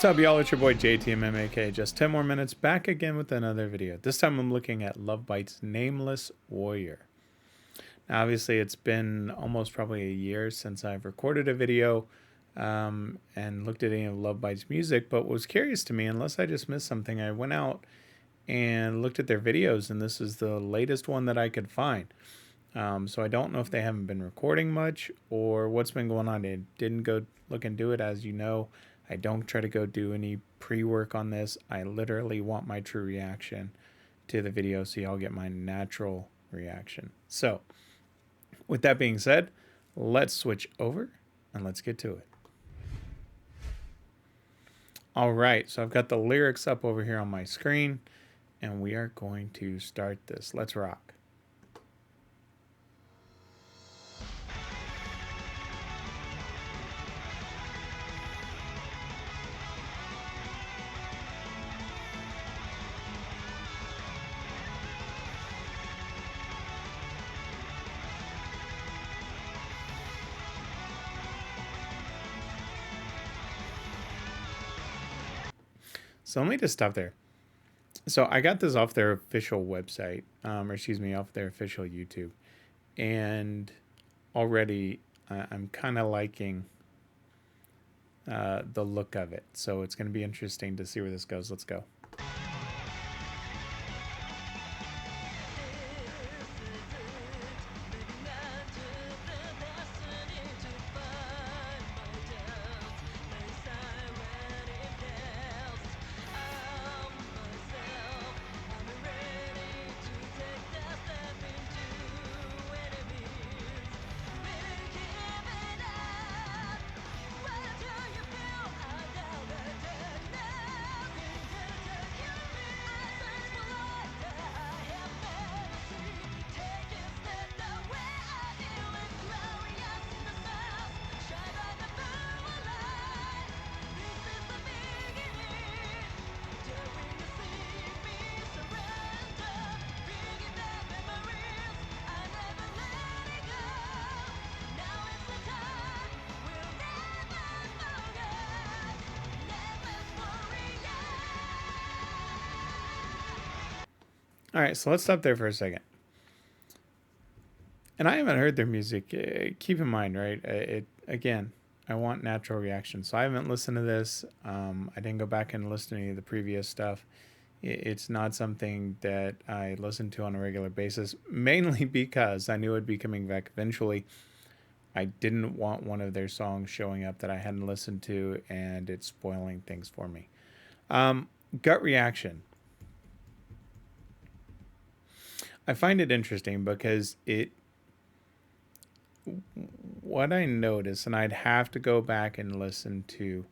What's up, y'all? It's your boy JTMM, aka Just 10 More Minutes, back again with another video. This time I'm looking at Lovebites Nameless Warrior. Now, obviously, it's been almost probably a year since I've recorded a video and looked at any of Lovebites' music, but what was curious to me, unless I just missed something, I went out and looked at their videos, and this is the latest one that I could find. So I don't know if they haven't been recording much or what's been going on. I didn't go look and do it, as you know. I don't try to go do any pre-work on this. I literally want my true reaction to the video, so y'all get my natural reaction. So with that being said, let's switch over and let's get to it. All right, so I've got the lyrics up over here on my screen, and we are going to start this. Let's rock. So let me just stop there. So I got this off their official website, or excuse me, off their official YouTube. And already I'm kind of liking the look of it. So it's going to be interesting to see where this goes. Let's go. All right, so let's stop there for a second. And I haven't heard their music. Keep in mind, right? Again, I want natural reaction. So I haven't listened to this. I didn't go back and listen to any of the previous stuff. It's not something that I listen to on a regular basis, mainly because I knew it'd be coming back eventually. I didn't want one of their songs showing up that I hadn't listened to, and it's spoiling things for me. Gut reaction. I find it interesting because what I notice, and I'd have to go back and listen to,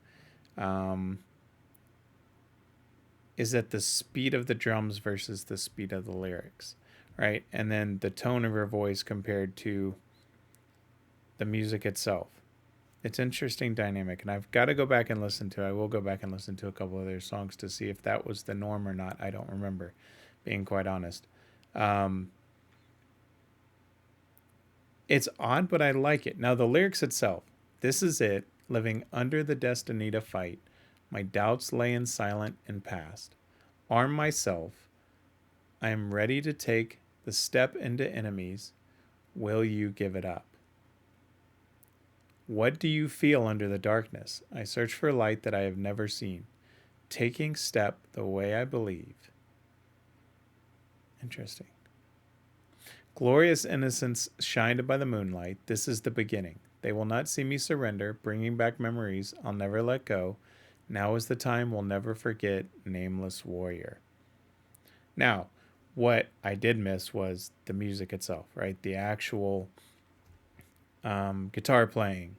is that the speed of the drums versus the speed of the lyrics, right? And then the tone of her voice compared to the music itself. It's an interesting dynamic, and I've got to go back and listen to. I will go back and listen to a couple of their songs to see if that was the norm or not. I don't remember, being quite honest. It's odd, but I like it. Now, the lyrics itself. This is it, living under the destiny to fight. My doubts lay in silent and past. Arm myself. I am ready to take the step into enemies. Will you give it up? What do you feel under the darkness? I search for light that I have never seen. Taking step the way I believe. Interesting. Glorious innocence shined by the moonlight. This is the beginning. They will not see me surrender, bringing back memories I'll never let go. Now is the time we'll never forget, nameless warrior. Now, what I did miss was the music itself, right? The actual guitar playing,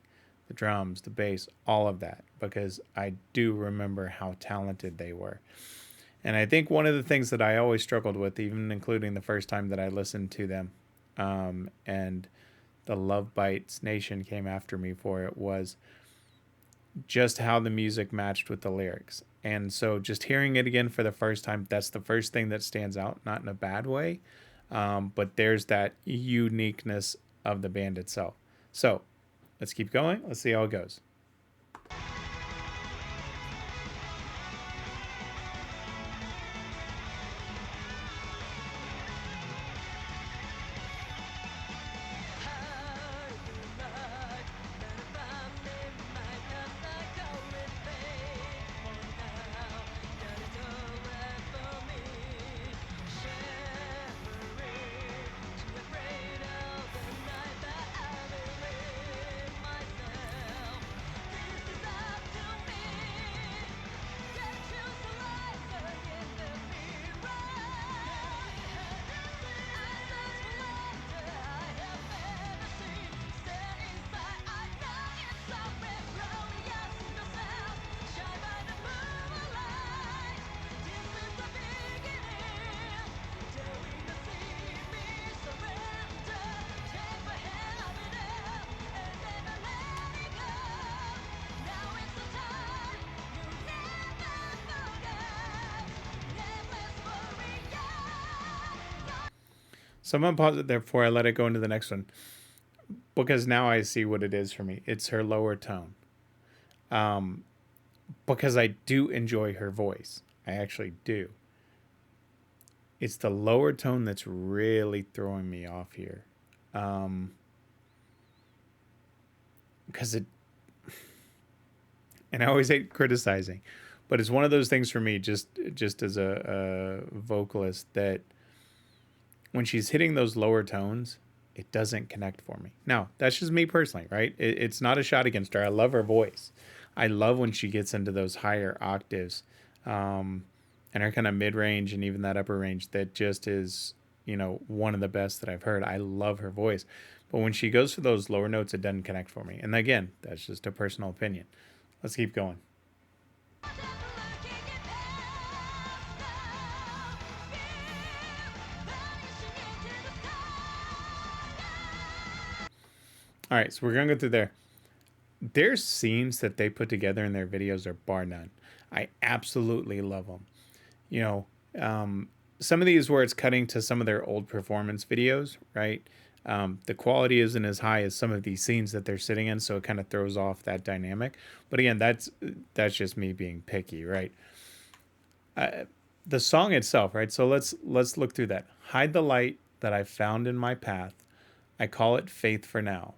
the drums, the bass, all of that, because I do remember how talented they were. And I think one of the things that I always struggled with, even including the first time that I listened to them, and the Lovebites Nation came after me for it, was just how the music matched with the lyrics. And so just hearing it again for the first time, that's the first thing that stands out, not in a bad way, but there's that uniqueness of the band itself. So let's keep going. Let's see how it goes. So I'm going to pause it there before I let it go into the next one, because now I see what it is for me. It's her lower tone. Because I do enjoy her voice. I actually do. It's the lower tone that's really throwing me off here. Because it, and I always hate criticizing, but it's one of those things for me, just as a vocalist, that when she's hitting those lower tones, it doesn't connect for me. Now, that's just me personally, right? It's not a shot against her. I love her voice. I love when she gets into those higher octaves, and her kind of mid range and even that upper range that just is, one of the best that I've heard. I love her voice. But when she goes for those lower notes, it doesn't connect for me. And again, that's just a personal opinion. Let's keep going. All right, so we're going to go through there. Their scenes that they put together in their videos are bar none. I absolutely love them. You know, some of these where it's cutting to some of their old performance videos, right? The quality isn't as high as some of these scenes that they're sitting in, so it kind of throws off that dynamic. But again, that's just me being picky, right? The song itself, right? So let's look through that. Hide the light that I found in my path. I call it faith for now.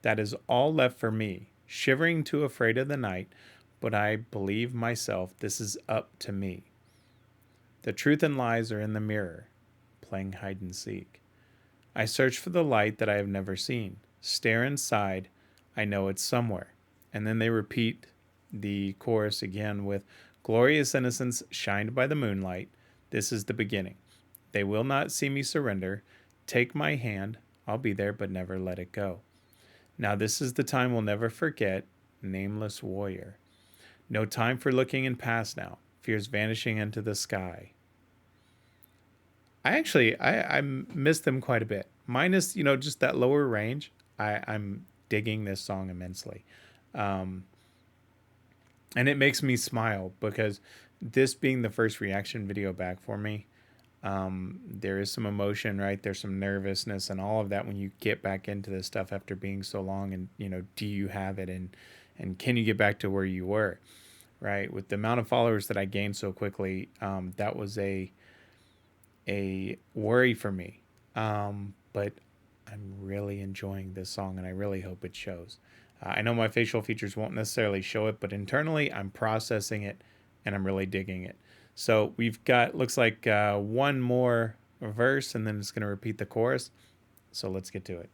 That is all left for me, shivering too afraid of the night, but I believe myself this is up to me. The truth and lies are in the mirror, playing hide and seek. I search for the light that I have never seen. Stare inside, I know it's somewhere. And then they repeat the chorus again with glorious innocence shined by the moonlight. This is the beginning. They will not see me surrender. Take my hand, I'll be there, but never let it go. Now this is the time we'll never forget, nameless warrior. No time for looking in past now. Fears vanishing into the sky. I miss them quite a bit. Minus, just that lower range. I'm digging this song immensely. And it makes me smile because this being the first reaction video back for me, there is some emotion, right? There's some nervousness and all of that when you get back into this stuff after being so long, and do you have it, and can you get back to where you were, right? With the amount of followers that I gained so quickly, that was a worry for me. But I'm really enjoying this song and I really hope it shows. I know my facial features won't necessarily show it, but internally I'm processing it and I'm really digging it. So we've got, looks like one more verse and then it's going to repeat the chorus. So let's get to it.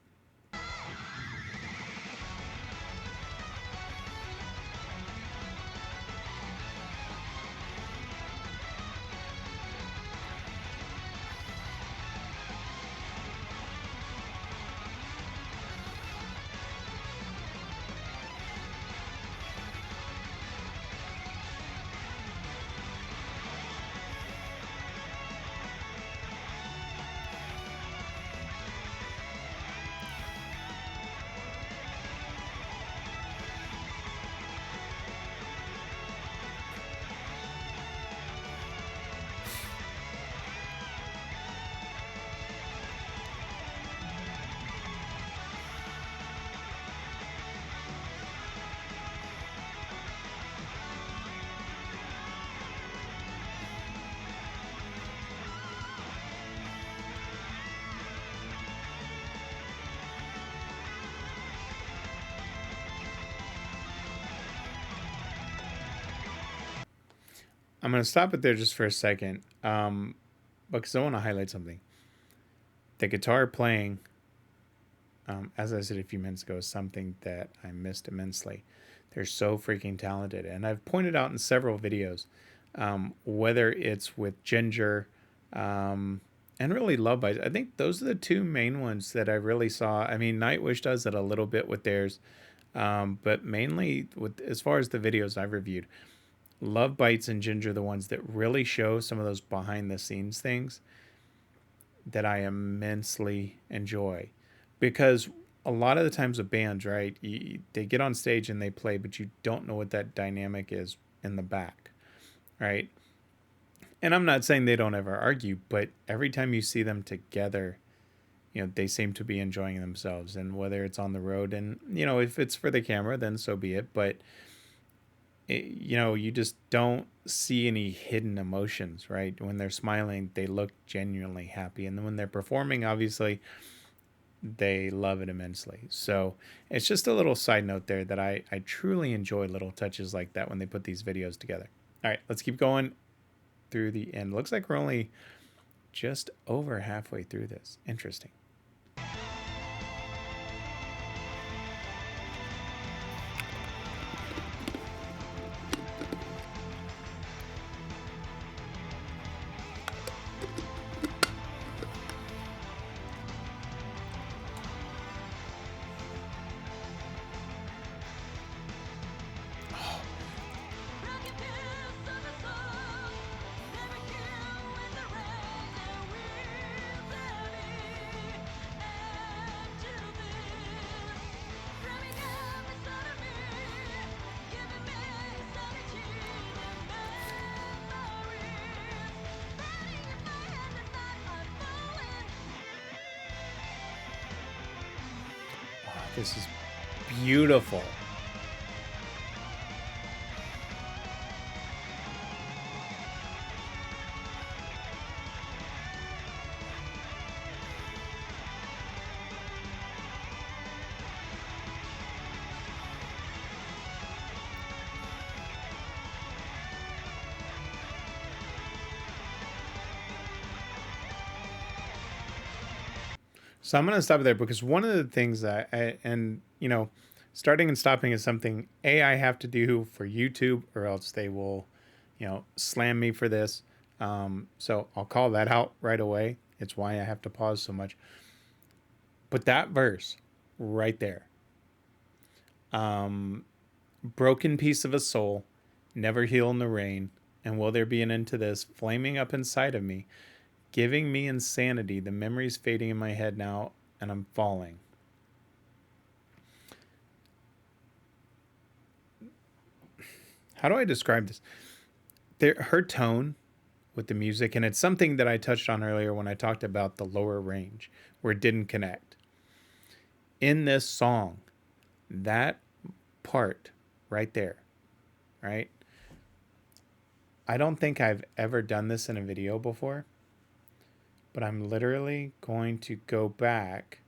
I'm going to stop it there just for a second, because I want to highlight something. The guitar playing, as I said a few minutes ago, is something that I missed immensely. They're so freaking talented. And I've pointed out in several videos, whether it's with Ginger and really Lovebites. I think those are the two main ones that I really saw. I mean, Nightwish does it a little bit with theirs, but mainly with as far as the videos I've reviewed, Lovebites and Ginger are the ones that really show some of those behind the scenes things that I immensely enjoy. Because a lot of the times with bands, right, they get on stage and they play, but you don't know what that dynamic is in the back, right? And I'm not saying they don't ever argue, but every time you see them together, they seem to be enjoying themselves. And whether it's on the road, and if it's for the camera, then so be it. But you just don't see any hidden emotions, right? When they're smiling, they look genuinely happy, and then when they're performing, obviously they love it immensely. So it's just a little side note there that I truly enjoy little touches like that when they put these videos together. All right, let's keep going through the end. Looks like we're only just over halfway through this. Interesting. This is beautiful. So I'm going to stop there because one of the things that starting and stopping is something I have to do for YouTube, or else they will, slam me for this. So I'll call that out right away. It's why I have to pause so much. But that verse right there, broken piece of a soul, never heal in the rain, and will there be an end to this, flaming up inside of me, giving me insanity, the memories fading in my head now, and I'm falling. How do I describe this? Her tone with the music, and it's something that I touched on earlier when I talked about the lower range, where it didn't connect. In this song, that part right there, right? I don't think I've ever done this in a video before, but I'm literally going to go back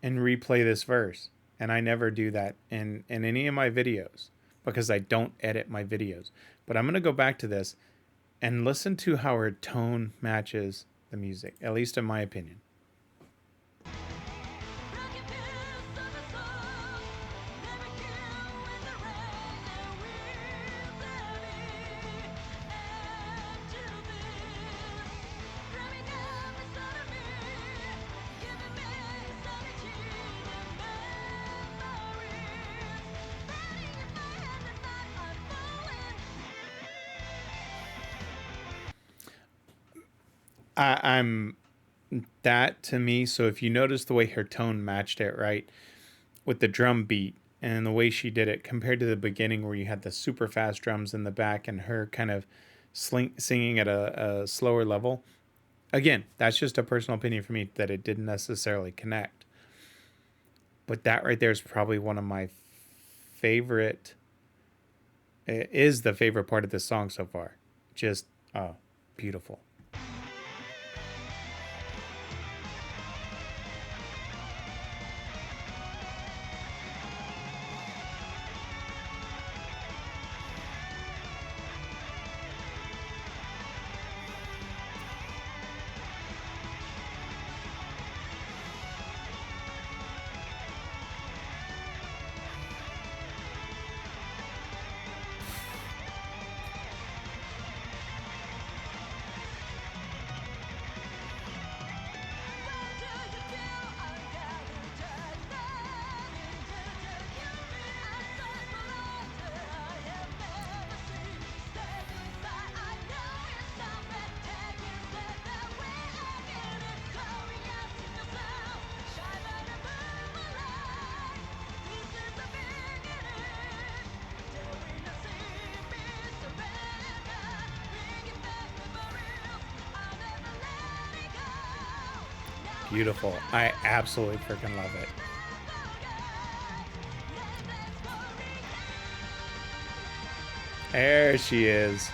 and replay this verse. And I never do that in any of my videos because I don't edit my videos. But I'm going to go back to this and listen to how her tone matches the music, at least in my opinion. I'm that to me. So if you notice the way her tone matched it, right, with the drum beat and the way she did it compared to the beginning where you had the super fast drums in the back and her kind of singing at a slower level. Again, that's just a personal opinion for me that it didn't necessarily connect. But that right there is probably one of my favorite. It is the favorite part of this song so far. Just, beautiful. beautiful. I absolutely freaking love it. There she is.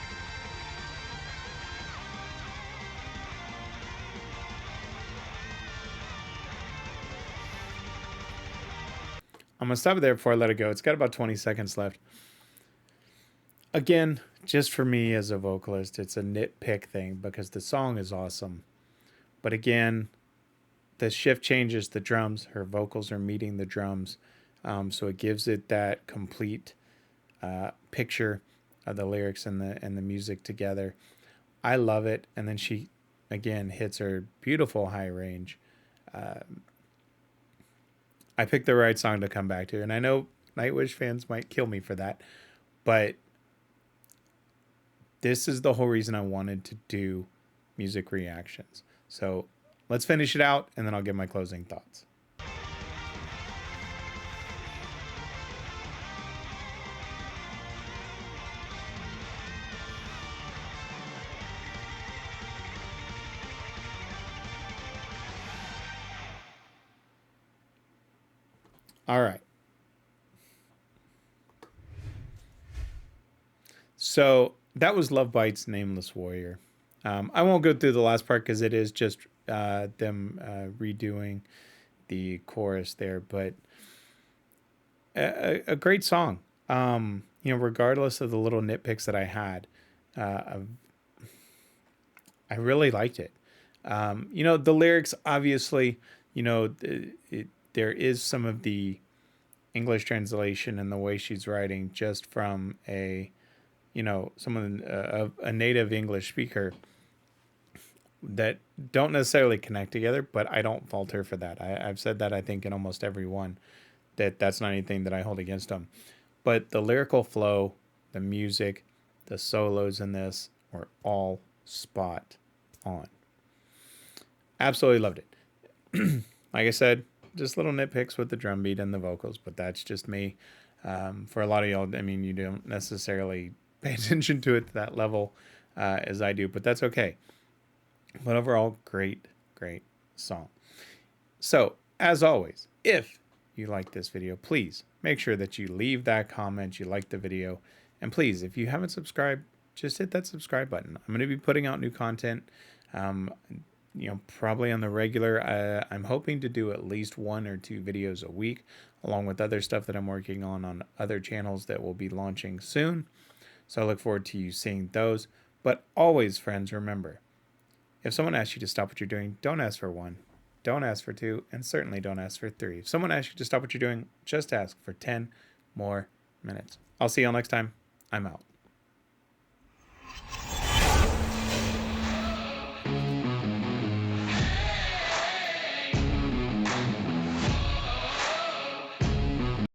I'm going to stop it there before I let it go. It's got about 20 seconds left. Again, just for me as a vocalist, it's a nitpick thing because the song is awesome. But again, the shift changes the drums. Her vocals are meeting the drums. So it gives it that complete picture of the lyrics and the music together. I love it. And then she, again, hits her beautiful high range. I picked the right song to come back to. And I know Nightwish fans might kill me for that. But this is the whole reason I wanted to do music reactions. So let's finish it out, and then I'll give my closing thoughts. All right. So that was Lovebites Nameless Warrior. I won't go through the last part because it is just them redoing the chorus there, but a great song. Regardless of the little nitpicks that I had, I really liked it. The lyrics, obviously, there is some of the English translation and the way she's writing just from a native English speaker that don't necessarily connect together, but I don't fault her for that. I've said that, I think, in almost every one, that's not anything that I hold against them. But the lyrical flow, the music, the solos in this were all spot on. Absolutely loved it. Like I said, just little nitpicks with the drum beat and the vocals, but that's just me. For a lot of y'all, I mean, you don't necessarily pay attention to it to that level as I do, but that's okay. But overall, great song. So, as always, if you like this video, please make sure that you leave that comment, you like the video, and please, if you haven't subscribed, just hit that subscribe button. I'm going to be putting out new content, probably on the regular. I'm hoping to do at least 1 or 2 videos a week, along with other stuff that I'm working on other channels that will be launching soon. So I look forward to you seeing those. But always, friends, remember, if someone asks you to stop what you're doing, don't ask for 1, don't ask for 2, and certainly don't ask for 3. If someone asks you to stop what you're doing, just ask for 10 more minutes. I'll see y'all next time. I'm out.